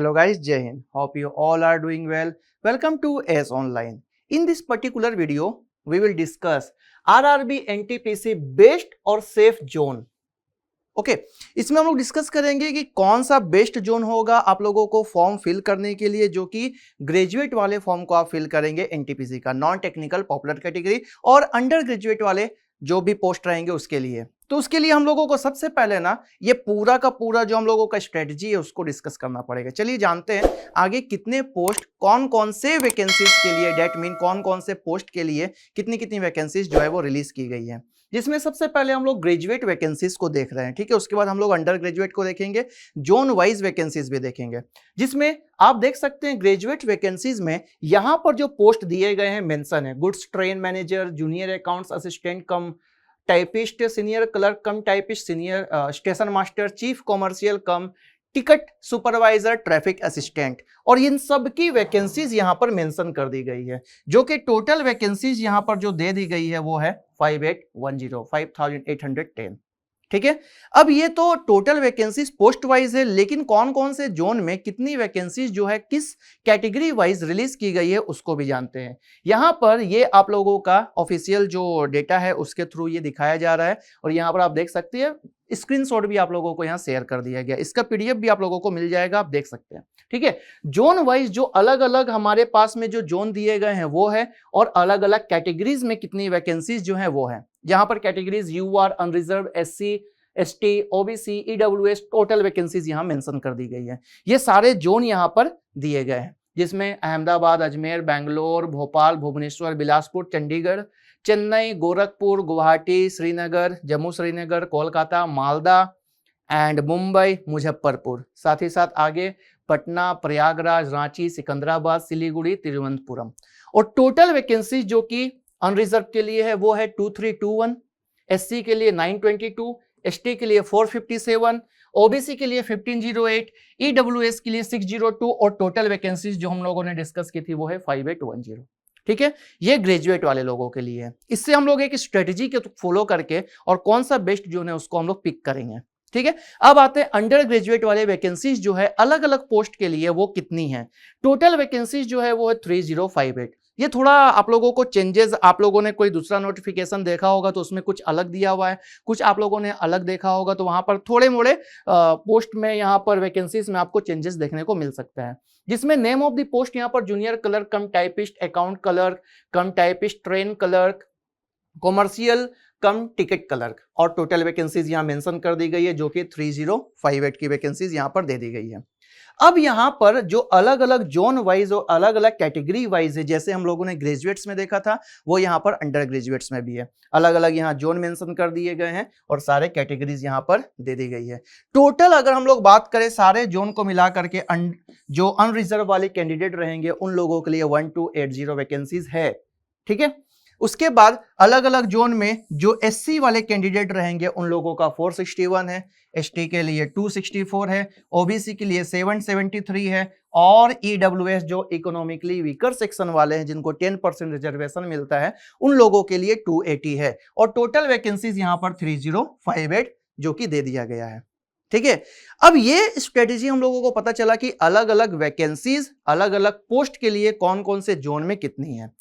Hello guys, Jai Hind. Hope you all are doing well. Welcome to AS Online. In this particular video, we will discuss RRB NTPC best और safe zone. Okay इसमें हम लोग discuss करेंगे कि कौन सा west zone होगा आप लोगों को फॉर्म फिल करने के लिए, जो कि ग्रेजुएट वाले फॉर्म को आप फिल करेंगे एनटीपीसी का, नॉन टेक्निकल पॉपुलर कैटेगरी, और अंडर ग्रेजुएट वाले जो भी पोस्ट रहेंगे उसके लिए. तो उसके लिए हम लोगों को सबसे पहले ना ये पूरा का पूरा जो हम लोगों का स्ट्रेटजी है उसको डिस्कस करना पड़ेगा. चलिए जानते हैं आगे कितने पोस्ट, कौन कौन से वैकेंसीज के लिए, डेट मीन कौन कौन से पोस्ट के लिए कितनी कितनी वैकेंसीज जो है वो रिलीज की गई है. जिसमें सबसे पहले हम लोग ग्रेजुएट वैकेंसीज को देख रहे हैं, ठीक है. उसके बाद हम लोग अंडर ग्रेजुएट को देखेंगे, जोन वाइज वैकेंसीज भी देखेंगे. जिसमें आप देख सकते हैं ग्रेजुएट वैकेंसीज में यहां पर जो पोस्ट दिए गए हैं मेंशन है: goods train manager, junior accounts assistant कम टाइपिस्ट, सीनियर क्लर्क कम typist, senior station master, chief commercial कम टिकट सुपरवाइजर, ट्रैफिक असिस्टेंट. और इन सब की वैकेंसीज यहां पर मेंशन कर दी गई है, जो कि टोटल वैकेंसीज यहां पर जो दे दी गई है वो है 5810. ठीक है. अब ये तो टोटल वैकेंसीज पोस्ट वाइज है, लेकिन कौन कौन से जोन में कितनी वैकेंसीज जो है किस कैटेगरी वाइज रिलीज की गई है उसको भी जानते हैं. यहां पर ये आप लोगों का ऑफिशियल जो डेटा है उसके थ्रू ये दिखाया जा रहा है, और यहां पर आप देख सकते हैं स्क्रीनशॉट भी आप लोगों को यहां शेयर कर दिया गया. इसका पीडीएफ भी आप लोगों को मिल जाएगा, आप देख सकते हैं. ठीक है. जोन वाइज जो अलग अलग हमारे पास में जो जोन दिए गए हैं वो है, और अलग अलग कैटेगरीज में कितनी वैकेंसीज जो है वो है. यहाँ पर categories UR, unreserved, SC, ST, OBC, EWS, total vacancies यहाँ मेंशन कर दी गई है. ये सारे जोन यहाँ पर दिए गए हैं, जिसमें अहमदाबाद, अजमेर, बेंगलोर, भोपाल, भुवनेश्वर, बिलासपुर, चंडीगढ़, चेन्नई, गोरखपुर, गुवाहाटी, श्रीनगर, जम्मू श्रीनगर, कोलकाता, मालदा एंड मुंबई, मुजफ्फरपुर. साथ ही साथ आगे पटना, प्रयागराज, रांची, सिकंदराबाद, सिलीगुड़ी, तिरुवनंतपुरम. और टोटल वैकेंसी जो कि अनरिजर्व के लिए है वो है 2321, एससी के लिए 922, एसटी के लिए 457, ओबीसी के लिए 1508, ईडब्ल्यूएस के लिए 602, और टोटल वैकेंसीज जो हम लोगों ने डिस्कस की थी वो है 5810. ठीक है. ये ग्रेजुएट वाले लोगों के लिए है. इससे हम लोग एक स्ट्रेटजी के फॉलो करके और कौन सा बेस्ट जोन है उसको हम लोग पिक करेंगे. ठीक है. अब आते हैं अंडर ग्रेजुएट वाले वैकेंसीज जो है अलग अलग पोस्ट के लिए वो कितनी है. टोटल वैकेंसीज जो है वो है 3058. ये थोड़ा आप लोगों को चेंजेस, आप लोगों ने कोई दूसरा नोटिफिकेशन देखा होगा तो उसमें कुछ अलग दिया हुआ है, कुछ आप लोगों ने अलग देखा होगा, तो वहां पर थोड़े मोड़े पोस्ट में यहाँ पर वैकेंसीज में आपको चेंजेस देखने को मिल सकता है. जिसमें नेम ऑफ द पोस्ट यहाँ पर जूनियर क्लर्क कम टाइपिस्ट, अकाउंट क्लर्क कम टाइपिस्ट, ट्रेन क्लर्क, कॉमर्शियल कम टिकट क्लर्क, और टोटल वैकेंसीज यहाँ मेंशन कर दी गई है, जो कि 3058 की वैकेंसीज यहाँ पर दे दी गई है. अब यहाँ पर जो अलग अलग जोन वाइज और अलग अलग कैटेगरी वाइज है, जैसे हम लोगों ने ग्रेजुएट्स में देखा था, वो यहाँ पर अंडर ग्रेजुएट्स में भी है. अलग अलग यहाँ जोन मेंशन कर दिए गए हैं और सारे कैटेगरीज यहाँ पर दे दी गई है. टोटल अगर हम लोग बात करें सारे जोन को मिला करके जो अनरिजर्व वाले कैंडिडेट रहेंगे उन लोगों के लिए 1280 वैकेंसीज है. ठीक है. उसके बाद अलग अलग जोन में जो एससी वाले कैंडिडेट रहेंगे उन लोगों का 461 है, एसटी के लिए 264 है, ओबीसी के लिए 773 है, और ईडब्ल्यूएस जो इकोनॉमिकली वीकर सेक्शन वाले हैं जिनको 10% रिजर्वेशन मिलता है उन लोगों के लिए 280 है. और टोटल वैकेंसीज यहां पर 3058 जो कि दे दिया गया है. ठीक है. अब ये स्ट्रेटेजी हम लोगों को पता चला कि अलग अलग वैकेंसीज अलग अलग पोस्ट के लिए कौन कौन से जोन में कितनी है.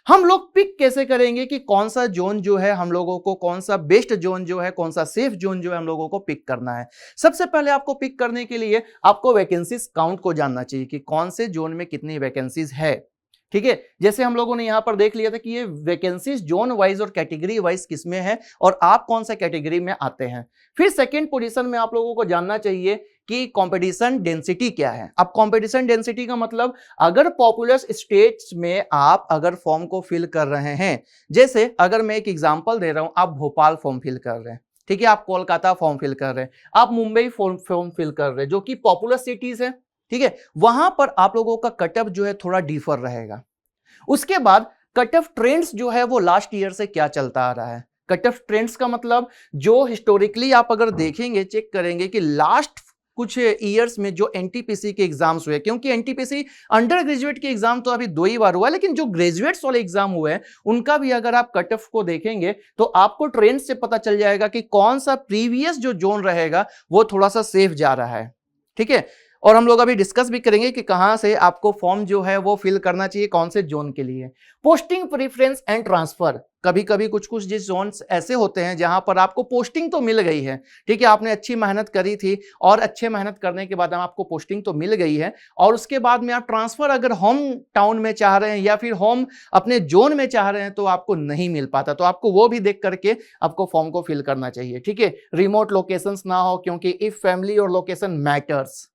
हम लोग पिक कैसे करेंगे कि कौन सा जोन जो है हम लोगों को, कौन सा बेस्ट जोन जो है, कौन सा सेफ जोन जो है हम लोगों को पिक करना है. सबसे पहले आपको पिक करने के लिए आपको वैकेंसीज काउंट को जानना चाहिए कि कौन से जोन में कितनी वैकेंसीज है. ठीक है. जैसे हम लोगों ने यहां पर देख लिया था कि ये वैकेंसीज जोन वाइज और कैटेगरी वाइज किसमें है और आप कौन सा कैटेगरी में आते हैं. फिर सेकंड पोजीशन में आप लोगों को जानना चाहिए कि कंपटीशन डेंसिटी क्या है. अब कंपटीशन डेंसिटी का मतलब अगर पॉपुलस स्टेट्स में आप अगर फॉर्म को फिल कर रहे हैं, जैसे अगर मैं एक एग्जांपल दे रहा हूं, आप भोपाल फॉर्म फिल कर रहे हैं, ठीक है, आप कोलकाता फॉर्म फिल कर रहे हैं, आप मुंबई फॉर्म फिल कर रहे हैं, जो कि पॉपुलस सिटीज है. ठीक है. वहां पर आप लोगों का कट ऑफ जो है थोड़ा डिफर रहेगा. उसके बाद कट ऑफ ट्रेंड्स जो है वो लास्ट ईयर से क्या चलता आ रहा है. कट ऑफ ट्रेंड्स का मतलब जो हिस्टोरिकली आप अगर देखेंगे, चेक करेंगे कि लास्ट कुछ ईयर्स में जो एनटीपीसी के एग्जाम्स हुए, क्योंकि एनटीपीसी अंडर ग्रेजुएट के एग्जाम तो अभी 2 ही बार हुआ है, लेकिन जो ग्रेजुएट्स वाले एग्जाम हुए हैं उनका भी अगर आप कट ऑफ को देखेंगे तो आपको ट्रेंड से पता चल जाएगा कि कौन सा प्रीवियस जो जोन रहेगा वो थोड़ा सा सेफ जा रहा है. ठीक है. और हम लोग अभी डिस्कस भी करेंगे कि कहां से आपको फॉर्म जो है वो फिल करना चाहिए, कौन से जोन के लिए। पोस्टिंग प्रेफरेंस एंड ट्रांसफर, कभी कभी कुछ कुछ जिस जोन्स ऐसे होते हैं जहां पर आपको पोस्टिंग तो मिल गई है, ठीक है, आपने अच्छी मेहनत करी थी और अच्छे मेहनत करने के बाद आपको पोस्टिंग तो मिल गई है, और उसके बाद में आप ट्रांसफर अगर होम टाउन में चाह रहे हैं या फिर होम अपने जोन में चाह रहे हैं तो आपको नहीं मिल पाता, तो आपको वो भी देख करके आपको फॉर्म को फिल करना चाहिए, ठीक है। रिमोट लोकेशंस ना हो, क्योंकि इफ फैमिली और लोकेशन मैटर्स,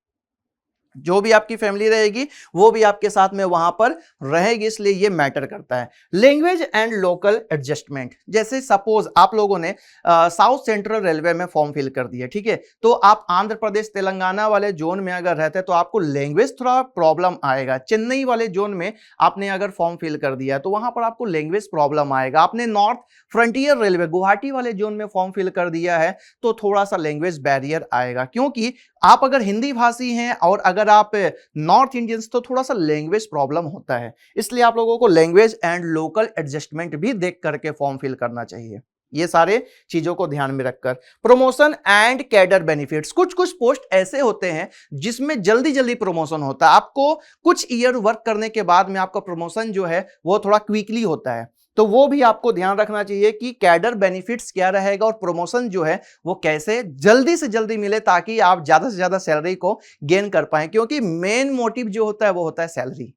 जो भी आपकी फैमिली रहेगी वो भी आपके साथ में वहां पर रहेगी, इसलिए ये मैटर करता है। लैंग्वेज एंड लोकल एडजस्टमेंट, जैसे सपोज आप लोगों ने साउथ सेंट्रल रेलवे में फॉर्म फिल कर दिया, ठीक है, तो आप आंध्र प्रदेश तेलंगाना वाले जोन में अगर रहते हैं तो आपको लैंग्वेज थोड़ा प्रॉब्लम आएगा। चेन्नई वाले जोन में आपने अगर फॉर्म फिल कर दिया तो वहां पर आपको लैंग्वेज प्रॉब्लम आएगा। आपने नॉर्थ फ्रंटियर रेलवे गुवाहाटी वाले जोन में फॉर्म फिल कर दिया है तो थोड़ा सा लैंग्वेज बैरियर आएगा, क्योंकि आप अगर हिंदी भाषी हैं और अगर आप नॉर्थ इंडियंस तो थोड़ा सा लैंग्वेज प्रॉब्लम होता है, इसलिए आप लोगों को लैंग्वेज एंड लोकल एडजस्टमेंट भी देख करके फॉर्म फिल करना चाहिए। ये सारे चीजों को ध्यान में रखकर। प्रमोशन एंड कैडर बेनिफिट्स, कुछ कुछ पोस्ट ऐसे होते हैं जिसमें जल्दी जल्दी प्रमोशन होता है, आपको कुछ ईयर वर्क करने के बाद में आपका प्रमोशन जो है वो थोड़ा क्विकली होता है, तो वो भी आपको ध्यान रखना चाहिए कि कैडर बेनिफिट्स क्या रहेगा और प्रमोशन जो है वो कैसे जल्दी से जल्दी मिले, ताकि आप ज्यादा से ज्यादा सैलरी को गेन कर पाए, क्योंकि मेन मोटिव जो होता है वो होता है सैलरी।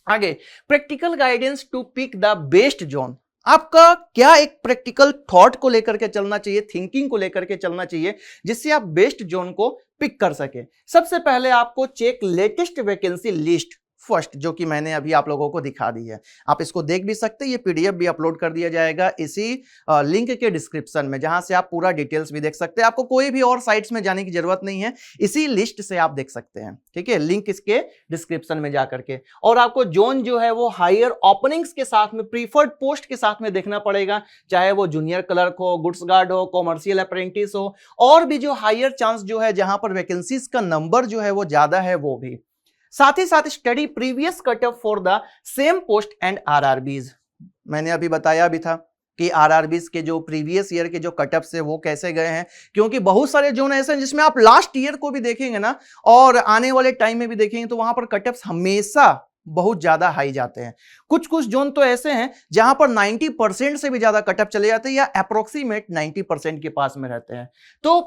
आगे, practical guidance to pick the best zone, आपका क्या एक प्रैक्टिकल थॉट को लेकर के चलना चाहिए, थिंकिंग को लेकर के चलना चाहिए, जिससे आप बेस्ट जोन को पिक कर सके। सबसे पहले आपको check latest vacancy list first, जो कि मैंने अभी आप लोगों को दिखा दी है, आप इसको देख भी सकते हैं, ये पीडीएफ भी अपलोड कर दिया जाएगा इसी लिंक के डिस्क्रिप्शन में, जहां से आप पूरा डिटेल्स भी देख सकते हैं। आपको कोई भी और साइट्स में जाने की जरूरत नहीं है, इसी लिस्ट से आप देख सकते हैं, ठीक है, लिंक इसके डिस्क्रिप्शन में जाकर के। और आपको जोन जो है वो हायर ओपनिंग्स के साथ में, प्रीफर्ड पोस्ट के साथ में देखना पड़ेगा, चाहे वो जूनियर क्लर्क हो, गुड्स गार्ड हो, कॉमर्शियल अप्रेंटिस हो, और भी जो हायर चांस जो है जहां पर वैकेंसीज का नंबर जो है वो ज्यादा है वो भी। साथ ही साथ study previous cutoff for the same post and RRBs, मैंने अभी बताया भी था कि आरआरबीज के जो प्रीवियस ईयर के जो कटअप्स है वो कैसे गए हैं, क्योंकि बहुत सारे जोन ऐसे हैं जिसमें आप लास्ट ईयर को भी देखेंगे ना और आने वाले टाइम में भी देखेंगे तो वहां पर कटअप्स हमेशा बहुत ज्यादा हाई जाते हैं। कुछ कुछ जोन तो ऐसे हैं जहां पर 90% से भी ज्यादा कटअप चले जाते हैं या अप्रोक्सीमेट 90% के पास में रहते हैं। तो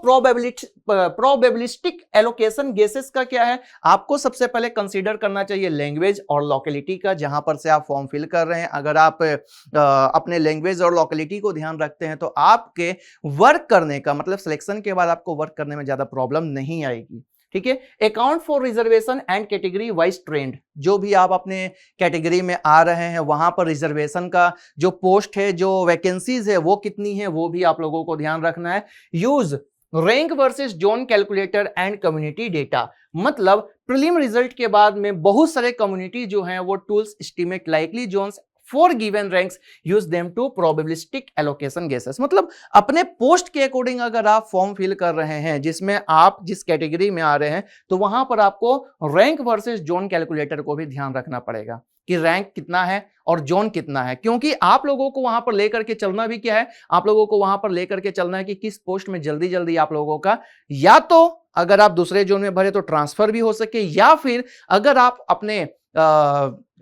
प्रोबेबिलिस्टिक एलोकेशन गेसेस का क्या है, आपको सबसे पहले कंसीडर करना चाहिए लैंग्वेज और लोकेलिटी का, जहां पर से आप फॉर्म फिल कर रहे हैं। अगर आप अपने लैंग्वेज और लोकेलिटी को ध्यान रखते हैं तो आपके वर्क करने का मतलब सिलेक्शन के बाद आपको वर्क करने में ज्यादा प्रॉब्लम नहीं आएगी, ठीक है। Account for reservation and category wise trend, जो भी आप अपने कैटेगरी में आ रहे हैं वहां पर रिजर्वेशन का जो पोस्ट है, जो वैकेंसीज है वो कितनी है, वो भी आप लोगों को ध्यान रखना है। Use rank versus zone calculator and community data, मतलब प्रीलिम रिजल्ट के बाद में बहुत सारे कम्युनिटी जो हैं वो tools estimate likely zones for given ranks, use them to probabilistic allocation guesses, मतलब अपने पोस्ट के अकॉर्डिंग अगर आप फॉर्म फिल कर रहे हैं जिसमें आप जिस कैटेगरी में आ रहे हैं तो वहां पर आपको रैंक वर्सेस जोन कैलकुलेटर को भी ध्यान रखना पड़ेगा कि रैंक कितना है और जोन कितना है, क्योंकि आप लोगों को वहां पर लेकर के चलना भी क्या है, आप लोगों को वहां पर लेकर के चलना है कि किस पोस्ट में जल्दी जल्दी आप लोगों का, या तो अगर आप दूसरे जोन में भरे तो ट्रांसफर भी हो सके, या फिर अगर आप अपने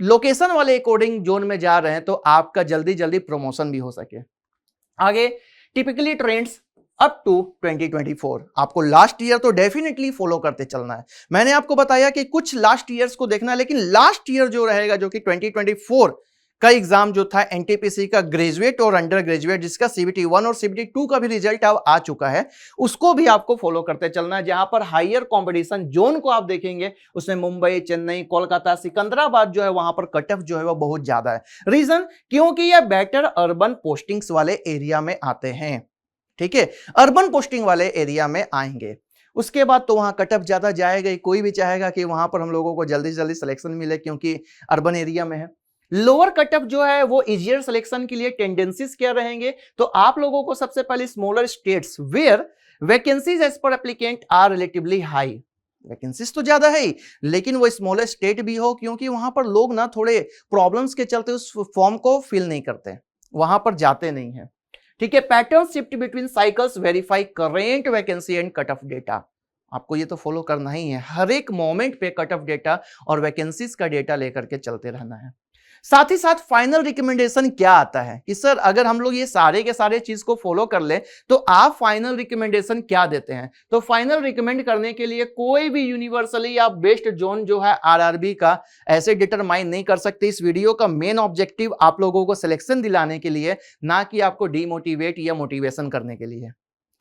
लोकेशन वाले अकॉर्डिंग जोन में जा रहे हैं तो आपका जल्दी जल्दी प्रमोशन भी हो सके। आगे, टिपिकली ट्रेंड्स अप टू 2024, आपको लास्ट ईयर तो डेफिनेटली फॉलो करते चलना है। मैंने आपको बताया कि कुछ लास्ट ईयर्स को देखना है, लेकिन लास्ट ईयर जो रहेगा जो कि 2024 का एग्जाम जो था एनटीपीसी का ग्रेजुएट और अंडर ग्रेजुएट, जिसका सीबीटी 1 और सीबीटी 2 का भी रिजल्ट अब आ चुका है, उसको भी आपको फॉलो करते चलना है। जहां पर हायर कंपटीशन जोन को आप देखेंगे उसमें मुंबई, चेन्नई, कोलकाता, सिकंदराबाद जो है वहां पर कट ऑफ जो है वो बहुत ज्यादा है। रीजन, क्योंकि ये बेटर अर्बन पोस्टिंग्स वाले एरिया में आते हैं, ठीक है, अर्बन पोस्टिंग वाले एरिया में आएंगे। उसके बाद तो वहां कटअप ज्यादा जाएगा, कोई भी चाहेगा कि वहां पर हम लोगों को जल्दी से जल्दी सिलेक्शन मिले क्योंकि अर्बन एरिया में है। लोअर कटअप जो है वो इजियर सिलेक्शन के लिए टेंडेंसीज क्या रहेंगे, तो आप लोगों को सबसे पहले smaller states where vacancies as per applicant are relatively high, vacancies तो ज्यादा है ही लेकिन वो स्मॉलर स्टेट भी हो, क्योंकि वहां पर लोग ना थोड़े प्रॉब्लम्स के चलते उस फॉर्म को फिल नहीं करते, वहां पर जाते नहीं है, ठीक है। Pattern shift between cycles verify current vacancy and cut off data, आपको ये तो फॉलो करना ही है, हर एक मोमेंट पे कट ऑफ डेटा और वैकेंसीज का डेटा लेकर के चलते रहना है। साथ ही साथ फाइनल रिकमेंडेशन क्या आता है कि सर अगर हम लोग ये सारे के सारे चीज को फॉलो कर ले तो आप फाइनल रिकमेंडेशन क्या देते हैं। तो फाइनल रिकमेंड करने के लिए कोई भी यूनिवर्सली या बेस्ट जोन जो है आरआरबी का ऐसे डिटरमाइन नहीं कर सकते। इस वीडियो का मेन ऑब्जेक्टिव आप लोगों को सिलेक्शन दिलाने के लिए, ना कि आपको डीमोटिवेट या मोटिवेशन करने के लिए।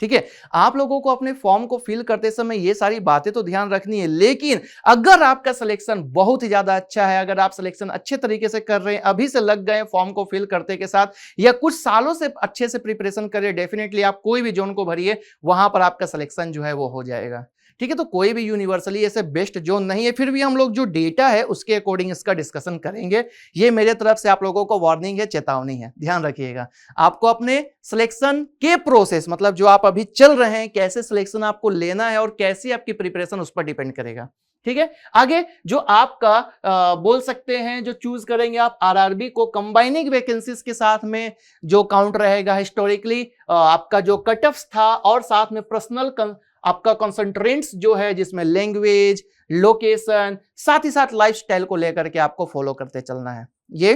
ठीक है, आप लोगों को अपने फॉर्म को फिल करते समय ये सारी बातें तो ध्यान रखनी है, लेकिन अगर आपका सिलेक्शन बहुत ही ज्यादा अच्छा है, अगर आप सिलेक्शन अच्छे तरीके से कर रहे हैं, अभी से लग गए फॉर्म को फिल करते के साथ या कुछ सालों से अच्छे से प्रिपरेशन करिए, डेफिनेटली आप कोई भी जोन को भरिए, वहां पर आपका सिलेक्शन जो है वो हो जाएगा। ठीक है, तो कोई भी यूनिवर्सली ऐसे बेस्ट जोन नहीं है, फिर भी हम लोग जो डेटा है उसके अकॉर्डिंग इसका डिस्कशन करेंगे। ये मेरे तरफ से आप लोगों को वार्निंग है, चेतावनी है, ध्यान रखिएगा। आपको अपने सिलेक्शन के प्रोसेस, मतलब जो आप अभी चल रहे हैं, कैसे सिलेक्शन आपको लेना है और कैसी आपकी प्रिपरेशन, उस पर डिपेंड करेगा। ठीक है, आगे जो आपका बोल सकते हैं, जो चूज करेंगे आप आरआरबी को कंबाइनिंग वैकेंसीज के साथ में जो काउंट रहेगा, हिस्टोरिकली आपका जो कट ऑफ था और साथ में पर्सनल आपका कंसंट्रेंट्स जो है, जिसमें लैंग्वेज, लोकेशन, साथ ही साथ लाइफस्टाइल को लेकर के आपको फॉलो करते चलना है। ये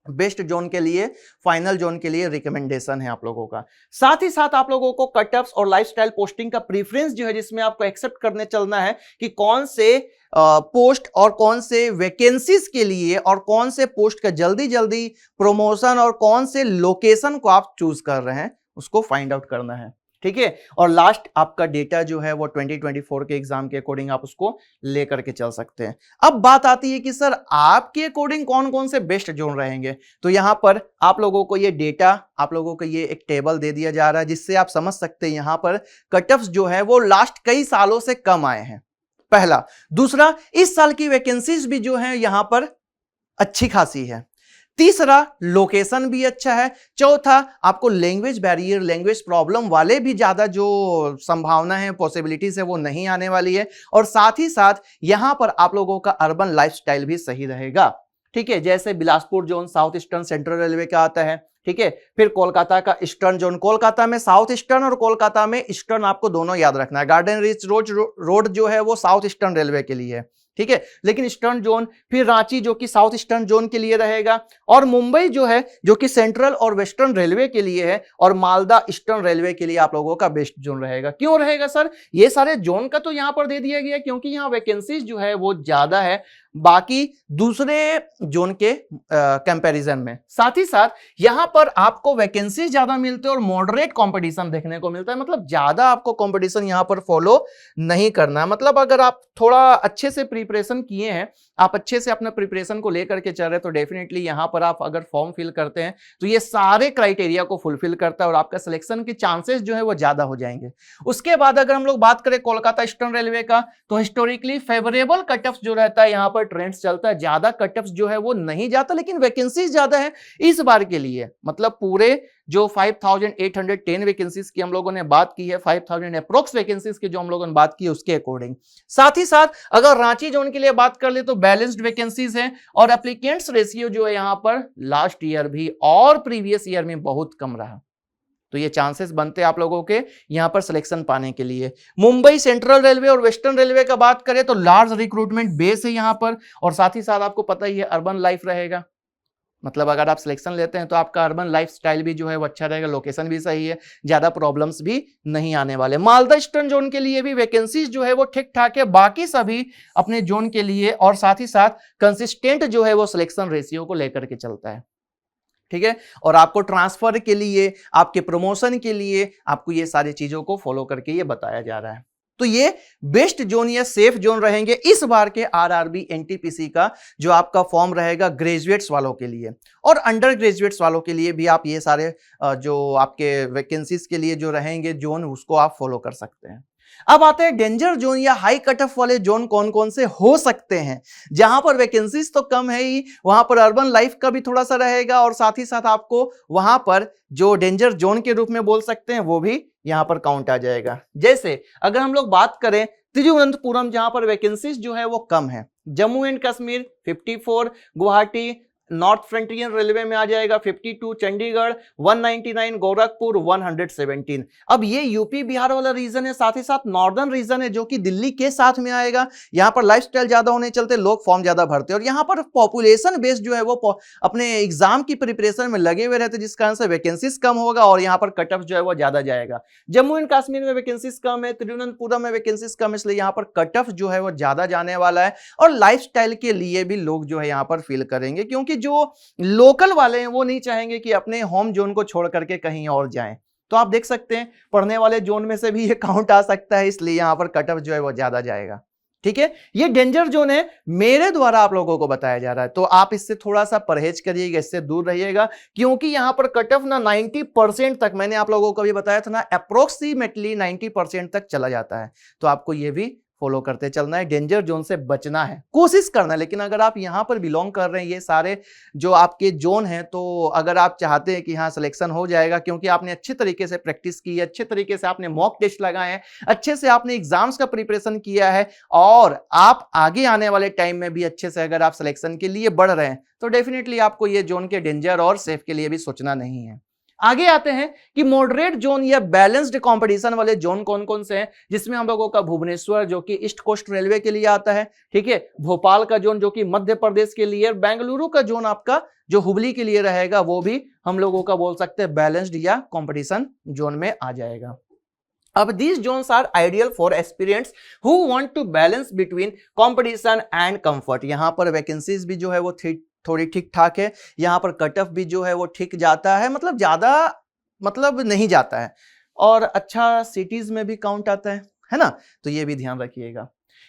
बेस्ट जोन के लिए, फाइनल जोन के लिए रिकमेंडेशन है आप लोगों का। साथ ही साथ आप लोगों को कटअप्स और लाइफस्टाइल पोस्टिंग का प्रीफरेंस जो है, जिसमें आपको एक्सेप्ट करने चलना है कि कौन से पोस्ट और कौन से वैकेंसीज के लिए और कौन से पोस्ट का जल्दी जल्दी प्रमोशन और कौन से लोकेशन को आप चूज कर रहे हैं, उसको फाइंड आउट करना है। ठीक है, और लास्ट आपका डेटा जो है वो 2024 के एग्जाम के अकॉर्डिंग आप उसको लेकर के चल सकते हैं। अब बात आती है कि सर आपके अकॉर्डिंग कौन कौन से बेस्ट जोन रहेंगे। तो यहां पर आप लोगों को ये डेटा, आप लोगों को ये एक टेबल दे दिया जा रहा है, जिससे आप समझ सकते हैं यहां पर कट ऑफ्स जो है वो लास्ट कई सालों से कम आए हैं, पहला। दूसरा, इस साल की वैकेंसीज भी जो है यहां पर अच्छी खासी है। तीसरा, लोकेशन भी अच्छा है। चौथा, आपको लैंग्वेज बैरियर, लैंग्वेज प्रॉब्लम वाले भी ज्यादा जो संभावना है, पॉसिबिलिटीज है, वो नहीं आने वाली है। और साथ ही साथ यहां पर आप लोगों का अर्बन लाइफस्टाइल भी सही रहेगा। ठीक है, जैसे Bilaspur zone south eastern central railway का आता है। ठीक है, फिर कोलकाता का ईस्टर्न जोन, कोलकाता में साउथ ईस्टर्न और कोलकाता में ईस्टर्न आपको दोनों याद रखना है। गार्डन रीच रोड जो है वो साउथ ईस्टर्न रेलवे के लिए है। ठीक है, लेकिन ईस्टर्न जोन, फिर रांची जो कि साउथ ईस्टर्न जोन के लिए रहेगा, और मुंबई जो है जो कि सेंट्रल और वेस्टर्न रेलवे के लिए है, और मालदा ईस्टर्न रेलवे के लिए आप लोगों का बेस्ट जोन रहेगा। क्यों रहेगा सर? ये सारे जोन का तो यहां पर दे दिया गया क्योंकि यहां वैकेंसीज जो है वो ज्यादा है बाकी दूसरे जोन के कंपैरिजन में। साथ ही साथ यहां पर आपको वैकेंसी ज्यादा मिलते हैं और मॉडरेट कंपटीशन देखने को मिलता है, मतलब ज्यादा आपको कंपटीशन यहां पर फॉलो नहीं करना है। मतलब अगर आप थोड़ा अच्छे से प्रिपरेशन किए हैं, आप अच्छे से अपना प्रिपरेशन को लेकर के चल रहे हैं, तो डेफिनेटली यहां पर आप अगर फॉर्म फिल करते हैं तो ये सारे क्राइटेरिया को फुलफिल करता है और आपका सिलेक्शन के चांसेस जो है वो ज्यादा हो जाएंगे। उसके बाद अगर हम लोग बात करें कोलकाता ईस्टर्न रेलवे का, तो हिस्टोरिकली फेवरेबल कट ऑफ जो रहता है यहां पर ट्रेंड्स चलता है, ज्यादा कट ऑफ जो है वो नहीं जाता, लेकिन वैकेंसीज ज्यादा है इस बार के लिए। मतलब पूरे जो 5810 वैकेंसीज की हम लोगों ने बात की है, 5000 अप्रोक्स वैकेंसीज की जो हम लोगों ने बात की है, उसके अकॉर्डिंग। साथ ही साथ अगर रांची जोन के लिए बात कर ले तो बैलेंस्ड वैकेंसीज है, और एप्लीकेंट्स रेशियो जो है यहां पर लास्ट ईयर भी और प्रीवियस ईयर में बहुत कम रहा, तो ये चांसेस बनते हैं आप लोगों के यहां पर सिलेक्शन पाने के लिए। मुंबई सेंट्रल रेलवे और वेस्टर्न रेलवे का बात करें तो लार्ज रिक्रूटमेंट बेस है यहां पर, और साथ ही साथ आपको पता ही है अर्बन लाइफ रहेगा। मतलब अगर आप सिलेक्शन लेते हैं तो आपका अर्बन लाइफस्टाइल भी जो है वो अच्छा रहेगा, लोकेशन भी सही है, ज्यादा प्रॉब्लम्स भी नहीं आने वाले। मालदा ईस्टर्न जोन के लिए भी वैकेंसीज जो है वो ठीक ठाक है, बाकी सभी अपने जोन के लिए, और साथ ही साथ कंसिस्टेंट जो है वो सिलेक्शन रेशियो को लेकर के चलता है। ठीक है, और आपको ट्रांसफर के लिए, आपके प्रमोशन के लिए आपको ये सारी चीजों को फॉलो करके ये बताया जा रहा है। तो ये बेस्ट जोन या सेफ जोन रहेंगे इस बार के आरआरबी एनटीपीसी का जो आपका फॉर्म रहेगा ग्रेजुएट्स वालों के लिए, और अंडर ग्रेजुएट्स वालों के लिए भी आप ये सारे जो आपके वैकेंसीज के लिए जो रहेंगे जोन, उसको आप फॉलो कर सकते हैं। अब आते हैं डेंजर जोन या हाई कट ऑफ वाले जोन कौन कौन से हो सकते हैं, जहां पर वैकेंसीज तो कम है ही, वहां पर अर्बन लाइफ का भी थोड़ा सा रहेगा, और साथ ही साथ आपको वहां पर जो डेंजर जोन के रूप में बोल सकते हैं वो भी यहां पर काउंट आ जाएगा। जैसे अगर हम लोग बात करें तिरुवनंतपुरम, जहां पर वैकेंसीज जो है वो कम है, Jammu and Kashmir 54, Guwahati north frontier railway में आ जाएगा 52, चंडीगढ़ 199, गोरखपुर 117। अब ये यूपी बिहार वाला रीजन है, साथ ही साथ नॉर्दर्न रीजन है जो कि दिल्ली के साथ में आएगा। यहाँ पर लाइफस्टाइल ज्यादा होने चलते लोग फॉर्म ज्यादा भरते हैं और यहाँ पर पॉपुलेशन बेस जो है वो अपने एग्जाम की प्रिपरेशन में लगे हुए रहते, जिस कारण से वैकेंसीज कम होगा और यहाँ पर कट ऑफ जो है वो ज्यादा जाएगा। जम्मू एंड कश्मीर में वैकेंसीज कम है, तिरुवनंतपुरम में वैकेंसीज कम है, इसलिए यहाँ पर कट ऑफ जो है वो ज्यादा जाने वाला है और लाइफस्टाइल के लिए भी लोग जो है यहाँ पर फील करेंगे, क्योंकि जो लोकल वाले हैं वो नहीं चाहेंगे कि अपने होम जोन को छोड़ करके कहीं और जाएं। तो आप देख सकते हैं पढ़ने वाले जोन में से भी ये काउंट आ सकता है, इसलिए यहां पर कट ऑफ जो है वो ज्यादा जाएगा। ठीक है, ये डेंजर जोन है, मेरे द्वारा आप लोगों को बताया जा रहा है, तो आप इससे थोड़ा सा परहेज करिएगा, इससे दूर रहिएगा, क्योंकि यहां पर कट ऑफ ना 90% तक, मैंने आप लोगों को भी बताया था ना, अप्रोक्सीमेटली 90% तक चला जाता है। तो आपको ये भी फॉलो करते चलना है, डेंजर जोन से बचना है, कोशिश करना है। लेकिन अगर आप यहां पर बिलोंग कर रहे हैं, ये सारे जो आपके जोन हैं, तो अगर आप चाहते हैं कि हाँ सिलेक्शन हो जाएगा, क्योंकि आपने अच्छे तरीके से प्रैक्टिस की है, अच्छे तरीके से आपने मॉक टेस्ट लगाए हैं, अच्छे से आपने एग्जाम्स का प्रिपरेशन किया है और आप आगे आने वाले टाइम में भी अच्छे से अगर आप सिलेक्शन के लिए बढ़ रहे हैं, तो डेफिनेटली आपको ये जोन के डेंजर और सेफ के लिए भी सोचना नहीं है। आगे आते हैं कि मॉडरेट जोन या बैलेंस्ड कंपटीशन वाले जोन कौन कौन से हैं, जिसमें हम लोगों का भुवनेश्वर जो कि ईस्ट कोस्ट रेलवे के लिए आता है, ठीक है, भोपाल का जोन जो कि मध्य प्रदेश के लिए, बेंगलुरु का जोन आपका जो हुबली के लिए रहेगा वो भी हम लोगों का बोल सकते हैं बैलेंस्ड या कंपटीशन जोन में आ जाएगा। अब these zones are ideal for aspirants who want to balance between competition and comfort। यहाँ पर वैकेंसीज भी जो है वो थोड़ी ठीक ठाक है, यहाँ पर कट ऑफ भी जो है वो ठीक जाता है, मतलब ज्यादा मतलब नहीं जाता है, और अच्छा सिटीज में भी काउंट आता है ना, तो ये भी ध्यान रखिएगा।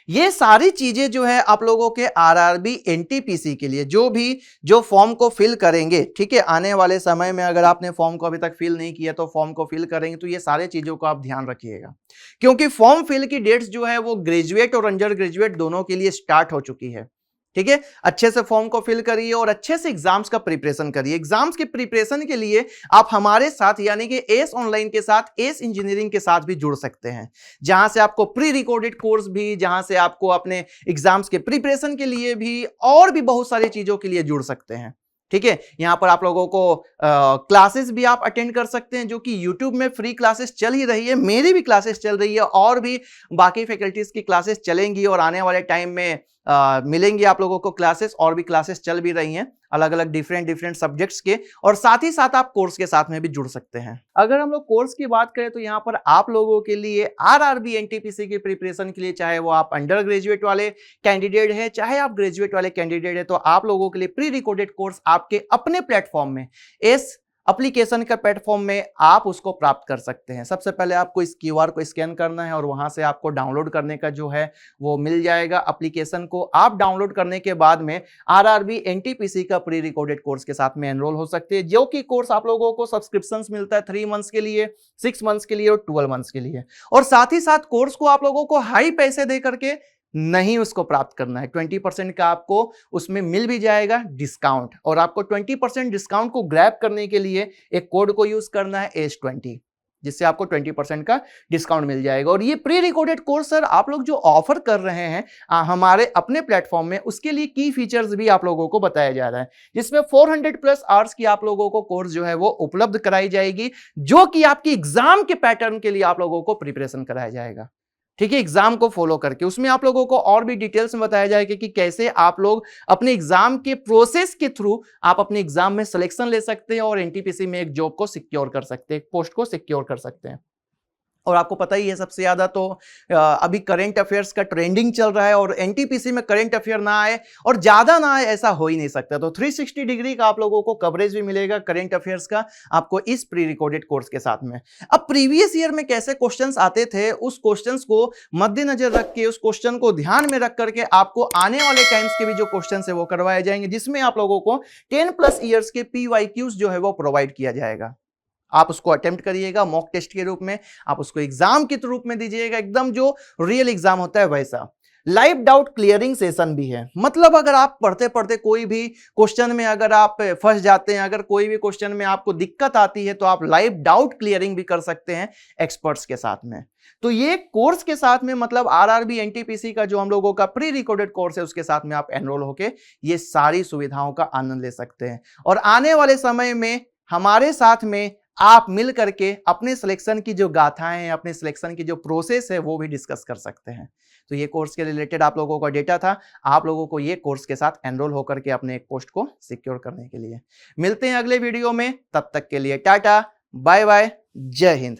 ये सारी चीजें जो है आप लोगों के आरआरबी एनटीपीसी के लिए जो फॉर्म को फिल करेंगे, ठीक है, आने वाले समय में अगर आपने फॉर्म को अभी तक फिल नहीं किया तो फॉर्म को फिल करेंगे, तो ये सारे चीजों को आप ध्यान रखिएगा, क्योंकि फॉर्म फिल की डेट्स जो है वो ग्रेजुएट और अंडर ग्रेजुएट दोनों के लिए स्टार्ट हो चुकी है। ठीक है, अच्छे से फॉर्म को फिल करिए और अच्छे से एग्जाम्स का प्रिपरेशन करिए। एग्जाम्स के प्रिपरेशन के लिए आप हमारे साथ यानी कि एस ऑनलाइन के साथ, एस इंजीनियरिंग के साथ भी जुड़ सकते हैं, जहां से आपको प्री रिकॉर्डेड कोर्स भी, जहां से आपको अपने एग्जाम्स के प्रिपरेशन के लिए भी और भी बहुत सारी चीजों के लिए जुड़ सकते हैं। ठीक है, यहां पर आप लोगों को क्लासेस भी आप अटेंड कर सकते हैं, जो कि यूट्यूब में फ्री क्लासेस चल ही रही है, मेरी भी क्लासेस चल रही है और भी बाकी फैकल्टीज की क्लासेस चलेंगी और आने वाले टाइम में मिलेंगी आप लोगों को क्लासेस, और भी क्लासेस चल भी रही हैं अलग अलग डिफरेंट सब्जेक्ट्स के, और साथ ही साथ आप कोर्स के साथ में भी जुड़ सकते हैं। अगर हम लोग कोर्स की बात करें तो यहाँ पर आप लोगों के लिए आरआरबी एनटीपीसी की प्रिपरेशन के लिए, चाहे वो आप अंडर ग्रेजुएट वाले कैंडिडेट है, चाहे आप ग्रेजुएट वाले कैंडिडेट है, तो आप लोगों के लिए प्री रिकॉर्डेड कोर्स आपके अपने प्लेटफॉर्म में, इस एप्लीकेशन का प्लेटफॉर्म में आप उसको प्राप्त कर सकते हैं। सबसे पहले आपको इस क्यूआर को स्कैन करना है और वहां से आपको डाउनलोड करने का जो है वो मिल जाएगा। एप्लीकेशन को आप डाउनलोड करने के बाद में आरआरबी एनटीपीसी का प्री रिकॉर्डेड कोर्स के साथ में एनरोल हो सकते हैं, जो कि कोर्स आप लोगों को सब्सक्रिप्शन मिलता है 3 मंथ्स के लिए, 6 मंथ्स के लिए और 12 मंथ्स के लिए, और साथ ही साथ कोर्स को आप लोगों को हाई पैसे दे करके नहीं उसको प्राप्त करना है। 20% का आपको उसमें मिल भी जाएगा डिस्काउंट, और आपको 20% डिस्काउंट को ग्रैब करने के लिए एक कोड को यूज करना है ACE20, जिससे आपको 20% का डिस्काउंट मिल जाएगा। और ये प्री रिकॉर्डेड कोर्स सर आप लोग जो ऑफर कर रहे हैं हमारे अपने प्लेटफॉर्म में, उसके लिए की फीचर्स भी आप लोगों को बताया जा रहा है, जिसमें 400+ आवर्स की आप लोगों को कोर्स जो है वो उपलब्ध कराई जाएगी, जो कि आपकी एग्जाम के पैटर्न के लिए आप लोगों को प्रिपरेशन कराया जाएगा। ठीक है, एग्जाम को फॉलो करके उसमें आप लोगों को और भी डिटेल्स में बताया जाएगा कि कैसे आप लोग अपने एग्जाम के प्रोसेस के थ्रू आप अपने एग्जाम में सिलेक्शन ले सकते हैं और एनटीपीसी में एक जॉब को सिक्योर कर सकते हैं, एक पोस्ट को सिक्योर कर सकते हैं। और आपको पता ही है सबसे ज्यादा तो अभी करंट अफेयर्स का ट्रेंडिंग चल रहा है, और एनटीपीसी में करंट अफेयर ना आए और ज्यादा ना आए ऐसा हो ही नहीं सकता। तो 360 डिग्री का आप लोगों को कवरेज भी मिलेगा करंट अफेयर्स का आपको इस प्री रिकॉर्डेड कोर्स के साथ में। अब प्रीवियस ईयर में कैसे क्वेश्चंस आते थे, उस क्वेश्चंस को मद्देनजर रख के, उस क्वेश्चन को ध्यान में रख करके आपको आने वाले टाइम्स के भी जो क्वेश्चन है वो करवाए जाएंगे, जिसमें आप लोगों को 10+ ईयर्स के PYQs जो है वो प्रोवाइड किया जाएगा। आप उसको अटेम्प्ट करिएगा मॉक टेस्ट के रूप में, आप उसको एग्जाम के रूप में दीजिएगा, एकदम जो रियल एग्जाम होता है वैसा। लाइव डाउट क्लियरिंग सेशन भी है। मतलब अगर आप पढ़ते पढ़ते कोई भी क्वेश्चन में अगर आप फंस जाते हैं, अगर कोई भी क्वेश्चन में आपको दिक्कत आती है, तो आप लाइव डाउट क्लियरिंग भी कर सकते हैं एक्सपर्ट्स के साथ में। तो ये कोर्स के साथ में मतलब आरआरबी एनटीपीसी का जो हम लोगों का प्री रिकॉर्डेड कोर्स है उसके साथ में आप एनरोल होके ये सारी सुविधाओं का आनंद ले सकते हैं। और आने वाले समय में हमारे साथ में आप मिल करके अपने सिलेक्शन की जो गाथाएं हैं, अपने सिलेक्शन की जो प्रोसेस है वो भी डिस्कस कर सकते हैं। तो ये कोर्स के रिलेटेड आप लोगों का डेटा था। आप लोगों को ये कोर्स के साथ एनरोल होकर के अपने एक पोस्ट को सिक्योर करने के लिए मिलते हैं अगले वीडियो में। तब तक के लिए टाटा बाय बाय, जय हिंद।